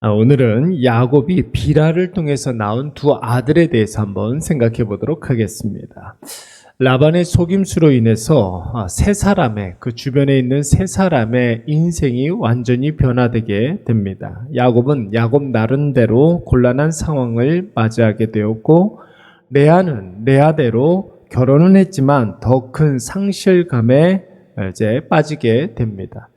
오늘은 야곱이 비라를 통해서 낳은 두 아들에 대해서 한번 생각해 보도록 하겠습니다. 라반의 속임수로 인해서 그 주변에 있는 세 사람의 인생이 완전히 변화되게 됩니다. 야곱은 야곱 나름대로 곤란한 상황을 맞이하게 되었고, 레아는 레아대로 결혼은 했지만 더 큰 상실감에 이제 빠지게 됩니다.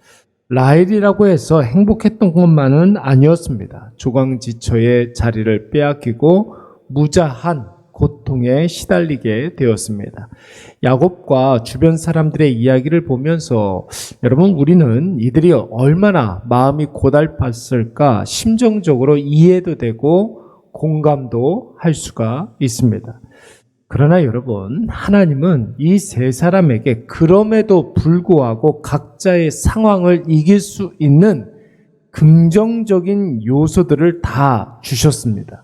라헬이라고 해서 행복했던 것만은 아니었습니다. 조강지처의 자리를 빼앗기고 무자한 고통에 시달리게 되었습니다. 야곱과 주변 사람들의 이야기를 보면서 여러분, 우리는 이들이 얼마나 마음이 고달팠을까 심정적으로 이해도 되고 공감도 할 수가 있습니다. 그러나 여러분, 하나님은 이 세 사람에게 그럼에도 불구하고 각자의 상황을 이길 수 있는 긍정적인 요소들을 다 주셨습니다.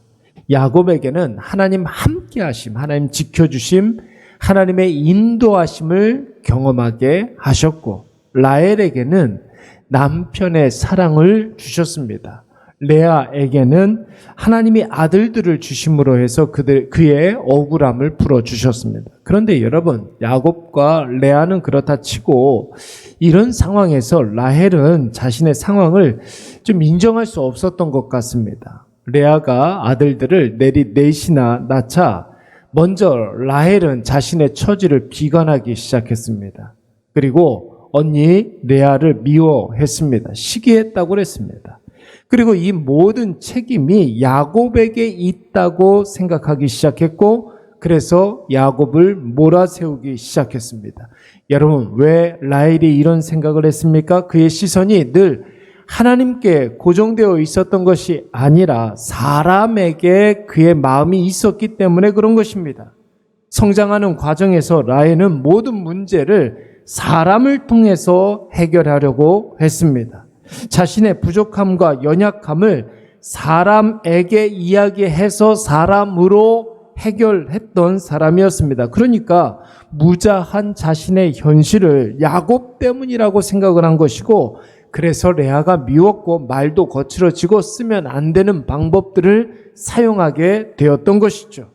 야곱에게는 하나님 함께하심, 하나님 지켜주심, 하나님의 인도하심을 경험하게 하셨고, 라헬에게는 남편의 사랑을 주셨습니다. 레아에게는 하나님이 아들들을 주심으로 해서 그의 억울함을 풀어주셨습니다. 그런데 여러분, 야곱과 레아는 그렇다 치고 이런 상황에서 라헬은 자신의 상황을 좀 인정할 수 없었던 것 같습니다. 레아가 아들들을 넷이나 낳자 먼저 라헬은 자신의 처지를 비관하기 시작했습니다. 그리고 언니 레아를 미워했습니다. 시기했다고 그랬습니다. 그리고 이 모든 책임이 야곱에게 있다고 생각하기 시작했고, 그래서 야곱을 몰아세우기 시작했습니다. 여러분, 왜 라헬이 이런 생각을 했습니까? 그의 시선이 늘 하나님께 고정되어 있었던 것이 아니라 사람에게 그의 마음이 있었기 때문에 그런 것입니다. 성장하는 과정에서 라헬은 모든 문제를 사람을 통해서 해결하려고 했습니다. 자신의 부족함과 연약함을 사람에게 이야기해서 사람으로 해결했던 사람이었습니다. 그러니까 무자한 자신의 현실을 야곱 때문이라고 생각을 한 것이고, 그래서 레아가 미웠고 말도 거칠어지고 쓰면 안 되는 방법들을 사용하게 되었던 것이죠.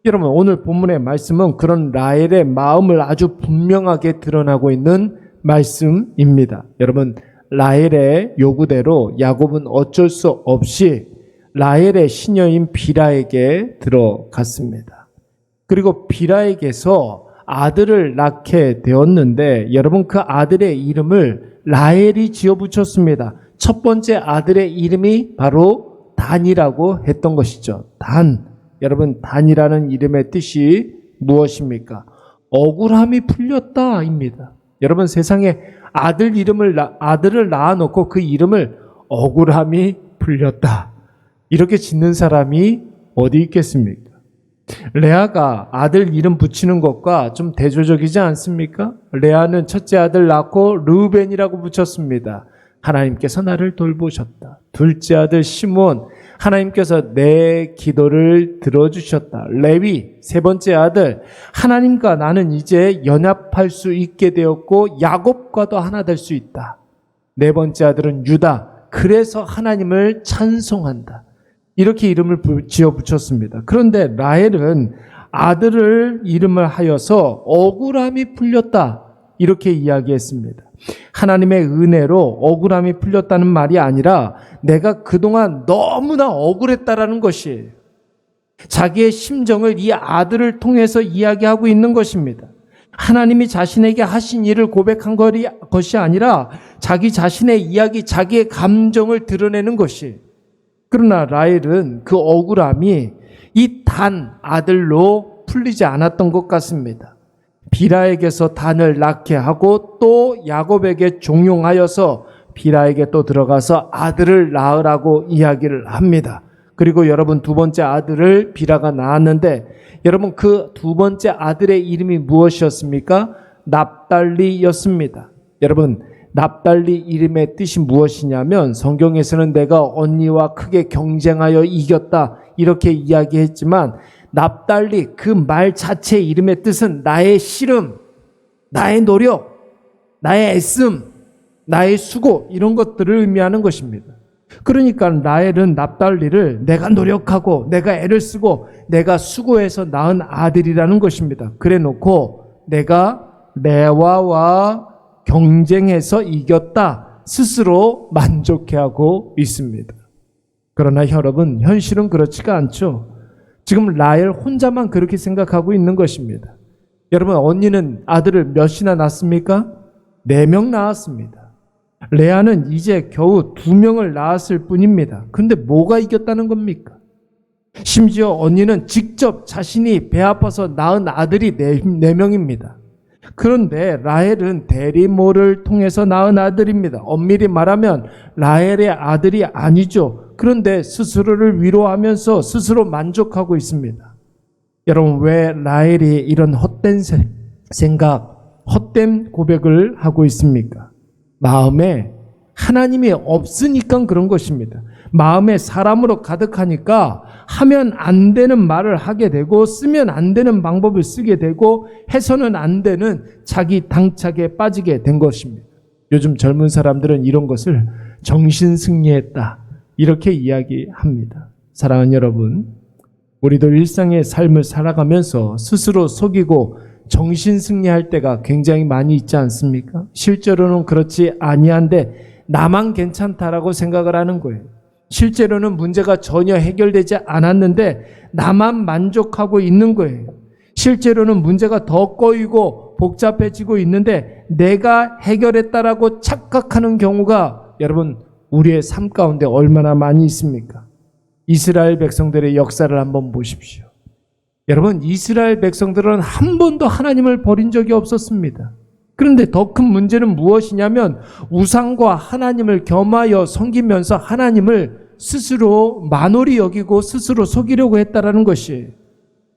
여러분, 오늘 본문의 말씀은 그런 라헬의 마음을 아주 분명하게 드러나고 있는 말씀입니다. 여러분, 라헬의 요구대로 야곱은 어쩔 수 없이 라헬의 시녀인 비라에게 들어갔습니다. 그리고 비라에게서 아들을 낳게 되었는데, 여러분, 그 아들의 이름을 라헬이 지어붙였습니다. 첫 번째 아들의 이름이 바로 단이라고 했던 것이죠. 단. 여러분, 단이라는 이름의 뜻이 무엇입니까? 억울함이 풀렸다입니다. 여러분, 세상에 아들을 낳아놓고 그 이름을 억울함이 풀렸다, 이렇게 짓는 사람이 어디 있겠습니까? 레아가 아들 이름 붙이는 것과 좀 대조적이지 않습니까? 레아는 첫째 아들 낳고 르우벤이라고 붙였습니다. 하나님께서 나를 돌보셨다. 둘째 아들 시므온, 하나님께서 내 기도를 들어주셨다. 레위, 세 번째 아들, 하나님과 나는 이제 연합할 수 있게 되었고 야곱과도 하나 될 수 있다. 네 번째 아들은 유다, 그래서 하나님을 찬송한다. 이렇게 이름을 지어 붙였습니다. 그런데 라헬은 아들을 이름을 하여서 억울함이 풀렸다, 이렇게 이야기했습니다. 하나님의 은혜로 억울함이 풀렸다는 말이 아니라 내가 그동안 너무나 억울했다라는 것이에요. 자기의 심정을 이 아들을 통해서 이야기하고 있는 것입니다. 하나님이 자신에게 하신 일을 고백한 것이 아니라 자기 자신의 이야기, 자기의 감정을 드러내는 것이에요. 그러나 라헬은 그 억울함이 이 단 아들로 풀리지 않았던 것 같습니다. 비라에게서 단을 낳게 하고 또 야곱에게 종용하여서 비라에게 또 들어가서 아들을 낳으라고 이야기를 합니다. 그리고 여러분, 두 번째 아들을 비라가 낳았는데, 여러분, 그 두 번째 아들의 이름이 무엇이었습니까? 납달리였습니다. 여러분, 납달리 이름의 뜻이 무엇이냐면, 성경에서는 내가 언니와 크게 경쟁하여 이겼다, 이렇게 이야기했지만, 납달리, 그 말 자체의 이름의 뜻은 나의 씨름, 나의 노력, 나의 애씀, 나의 수고, 이런 것들을 의미하는 것입니다. 그러니까 라헬은 납달리를 내가 노력하고 내가 애를 쓰고 내가 수고해서 낳은 아들이라는 것입니다. 그래 놓고 내가 레아와 경쟁해서 이겼다 스스로 만족해하고 있습니다. 그러나 여러분, 현실은 그렇지가 않죠. 지금 라헬 혼자만 그렇게 생각하고 있는 것입니다. 여러분, 언니는 아들을 몇이나 낳았습니까? 4명 낳았습니다. 레아는 이제 겨우 2명을 낳았을 뿐입니다. 근데 뭐가 이겼다는 겁니까? 심지어 언니는 직접 자신이 배 아파서 낳은 아들이 4명입니다. 그런데 라헬은 대리모를 통해서 낳은 아들입니다. 엄밀히 말하면 라헬의 아들이 아니죠. 그런데 스스로를 위로하면서 스스로 만족하고 있습니다. 여러분, 왜 라헬이 이런 헛된 생각, 헛된 고백을 하고 있습니까? 마음에 하나님이 없으니까 그런 것입니다. 마음에 사람으로 가득하니까 하면 안 되는 말을 하게 되고 쓰면 안 되는 방법을 쓰게 되고 해서는 안 되는 자기 당착에 빠지게 된 것입니다. 요즘 젊은 사람들은 이런 것을 정신승리했다 이렇게 이야기합니다. 사랑하는 여러분, 우리도 일상의 삶을 살아가면서 스스로 속이고 정신승리할 때가 굉장히 많이 있지 않습니까? 실제로는 그렇지 아니한데 나만 괜찮다라고 생각을 하는 거예요. 실제로는 문제가 전혀 해결되지 않았는데 나만 만족하고 있는 거예요. 실제로는 문제가 더 꼬이고 복잡해지고 있는데 내가 해결했다라고 착각하는 경우가 여러분, 우리의 삶 가운데 얼마나 많이 있습니까? 이스라엘 백성들의 역사를 한번 보십시오. 여러분, 이스라엘 백성들은 한 번도 하나님을 버린 적이 없었습니다. 그런데 더 큰 문제는 무엇이냐면 우상과 하나님을 겸하여 섬기면서 하나님을 스스로 만홀히 여기고 스스로 속이려고 했다라는 것이에요.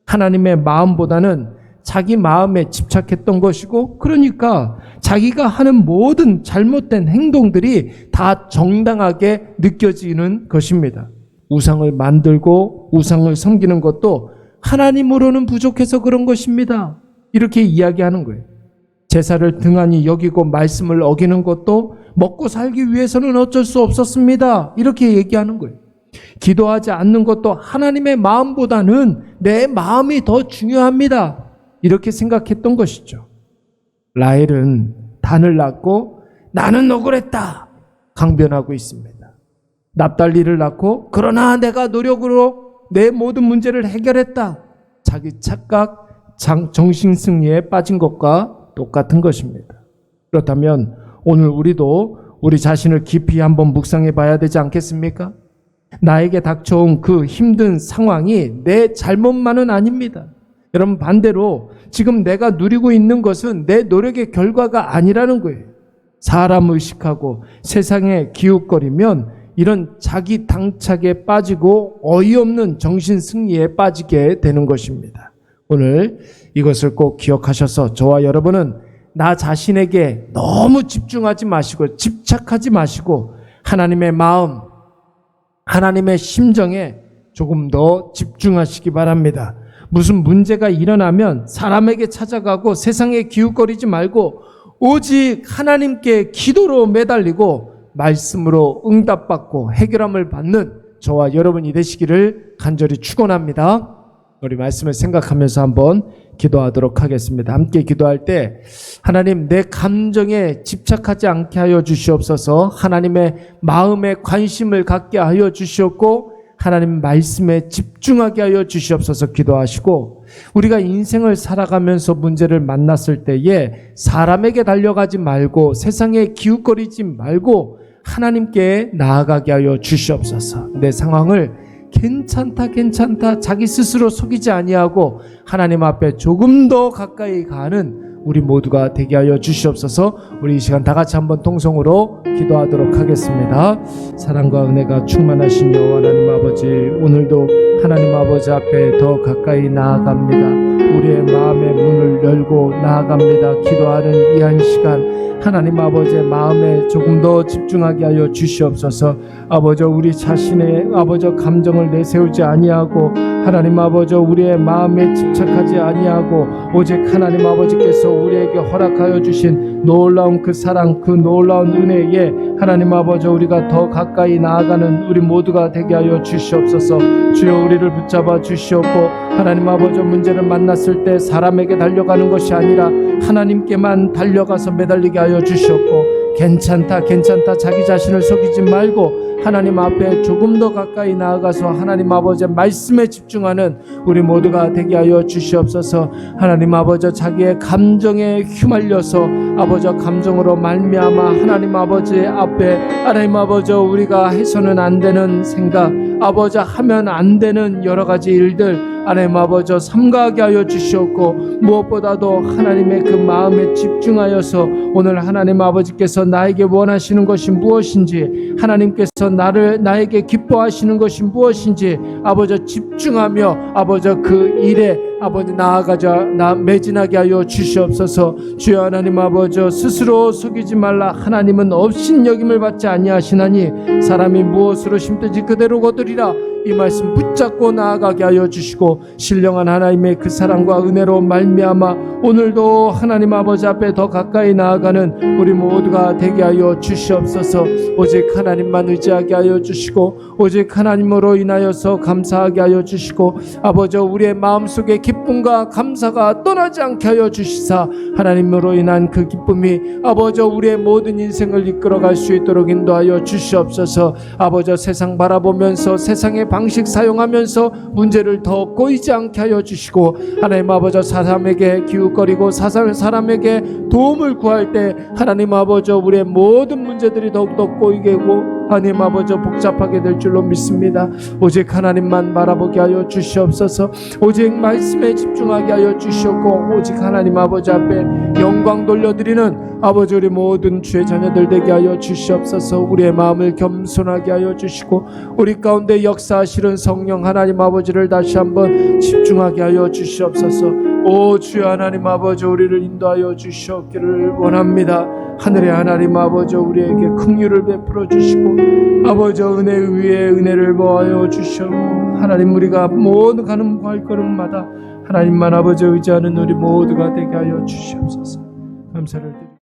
하나님의 마음보다는 자기 마음에 집착했던 것이고, 그러니까 자기가 하는 모든 잘못된 행동들이 다 정당하게 느껴지는 것입니다. 우상을 만들고 우상을 섬기는 것도 하나님으로는 부족해서 그런 것입니다. 이렇게 이야기하는 거예요. 제사를 등한히 여기고 말씀을 어기는 것도 먹고 살기 위해서는 어쩔 수 없었습니다. 이렇게 얘기하는 거예요. 기도하지 않는 것도 하나님의 마음보다는 내 마음이 더 중요합니다. 이렇게 생각했던 것이죠. 라헬은 단을 낳고 나는 억울했다 강변하고 있습니다. 납달리를 낳고 그러나 내가 노력으로 내 모든 문제를 해결했다. 자기 착각, 정신승리에 빠진 것과 똑같은 것입니다. 그렇다면 오늘 우리도 우리 자신을 깊이 한번 묵상해 봐야 되지 않겠습니까? 나에게 닥쳐온 그 힘든 상황이 내 잘못만은 아닙니다. 여러분, 반대로 지금 내가 누리고 있는 것은 내 노력의 결과가 아니라는 거예요. 사람 의식하고 세상에 기웃거리면 이런 자기 당착에 빠지고 어이없는 정신승리에 빠지게 되는 것입니다. 오늘 이것을 꼭 기억하셔서 저와 여러분은 나 자신에게 너무 집중하지 마시고 집착하지 마시고 하나님의 마음, 하나님의 심정에 조금 더 집중하시기 바랍니다. 무슨 문제가 일어나면 사람에게 찾아가고 세상에 기웃거리지 말고 오직 하나님께 기도로 매달리고 말씀으로 응답받고 해결함을 받는 저와 여러분이 되시기를 간절히 축원합니다. 우리 말씀을 생각하면서 한번 기도하도록 하겠습니다. 함께 기도할 때 하나님, 내 감정에 집착하지 않게 하여 주시옵소서. 하나님의 마음에 관심을 갖게 하여 주시옵고 하나님 말씀에 집중하게 하여 주시옵소서 기도하시고, 우리가 인생을 살아가면서 문제를 만났을 때에 사람에게 달려가지 말고 세상에 기웃거리지 말고 하나님께 나아가게 하여 주시옵소서. 내 상황을 괜찮다 자기 스스로 속이지 아니하고 하나님 앞에 조금 더 가까이 가는 우리 모두가 되게 하여 주시옵소서. 우리 이 시간 다 같이 한번 통성으로 기도하도록 하겠습니다. 사랑과 은혜가 충만하신 여호와 하나님 아버지, 오늘도 하나님 아버지 앞에 더 가까이 나아갑니다. 우리의 마음의 문을 열고 나아갑니다. 기도하는 이 한 시간 하나님 아버지의 마음에 조금 더 집중하게 하여 주시옵소서. 아버지, 우리 자신의 아버지 감정을 내세우지 아니하고 하나님 아버지 우리의 마음에 집착하지 아니하고 오직 하나님 아버지께서 우리에게 허락하여 주신 놀라운 그 사랑, 그 놀라운 은혜에 하나님 아버지 우리가 더 가까이 나아가는 우리 모두가 되게 하여 주시옵소서. 주여 우리를 붙잡아 주시옵고 하나님 아버지 문제를 만났을 때 사람에게 달려가는 것이 아니라 하나님께만 달려가서 매달리게 하여 주시옵고 괜찮다 자기 자신을 속이지 말고 하나님 앞에 조금 더 가까이 나아가서 하나님 아버지의 말씀에 집중하는 우리 모두가 되게 하여 주시옵소서. 하나님 아버지 자기의 감정에 휘말려서 아버지 감정으로 말미암아 하나님 아버지 앞에 하나님 아버지 우리가 해서는 안 되는 생각 아버지 하면 안 되는 여러 가지 일들 하나님 아버지 삼가하게 하여 주시옵고 무엇보다도 하나님의 그 마음에 집중하여서 오늘 하나님 아버지께서 나에게 원하시는 것이 무엇인지 하나님께서 나에게 기뻐하시는 것이 무엇인지 아버지 집중하며 아버지 그 일에 아버지 매진하게 하여 주시옵소서. 주여 하나님 아버지 스스로 속이지 말라. 하나님은 업신여김을 받지 아니하시나니 사람이 무엇으로 심든지 그대로 거두리라. 이 말씀 붙잡고 나아가게 하여 주시고 신령한 하나님의 그 사랑과 은혜로 말미암아 오늘도 하나님 아버지 앞에 더 가까이 나아가는 우리 모두가 되게 하여 주시옵소서. 오직 하나님만 의지하게 하여 주시고 오직 하나님으로 인하여서 감사하게 하여 주시고 아버지 우리의 마음속에 기쁨과 감사가 떠나지 않게 하여 주시사 하나님으로 인한 그 기쁨이 아버지 우리의 모든 인생을 이끌어갈 수 있도록 인도하여 주시옵소서. 아버지 세상 바라보면서 세상의 방식 사용하면서 문제를 더 꼬이지 않게 하여 주시고 하나님 아버지 사람에게 기웃거리고 사람에게 도움을 구할 때 하나님 아버지 우리의 모든 문제들이 더욱더 꼬이게 하고 하나님 아버지 복잡하게 될 줄로 믿습니다. 오직 하나님만 바라보게 하여 주시옵소서. 오직 말씀에 집중하게 하여 주시옵고 오직 하나님 아버지 앞에 영광 돌려드리는 아버지 우리 모든 주의 자녀들 되게 하여 주시옵소서. 우리의 마음을 겸손하게 하여 주시고 우리 가운데 역사하시는 성령 하나님 아버지를 다시 한번 집중하게 하여 주시옵소서. 오 주여 하나님 아버지 우리를 인도하여 주시옵기를 원합니다. 하늘의 하나님 아버지 우리에게 긍휼을 베풀어 주시고 아버지 은혜 위에 은혜를 보하여 주시옵고 하나님 우리가 모든 가는 발걸음마다 하나님만 아버지 의지하는 우리 모두가 되게 하여 주시옵소서. 감사를 드립니다.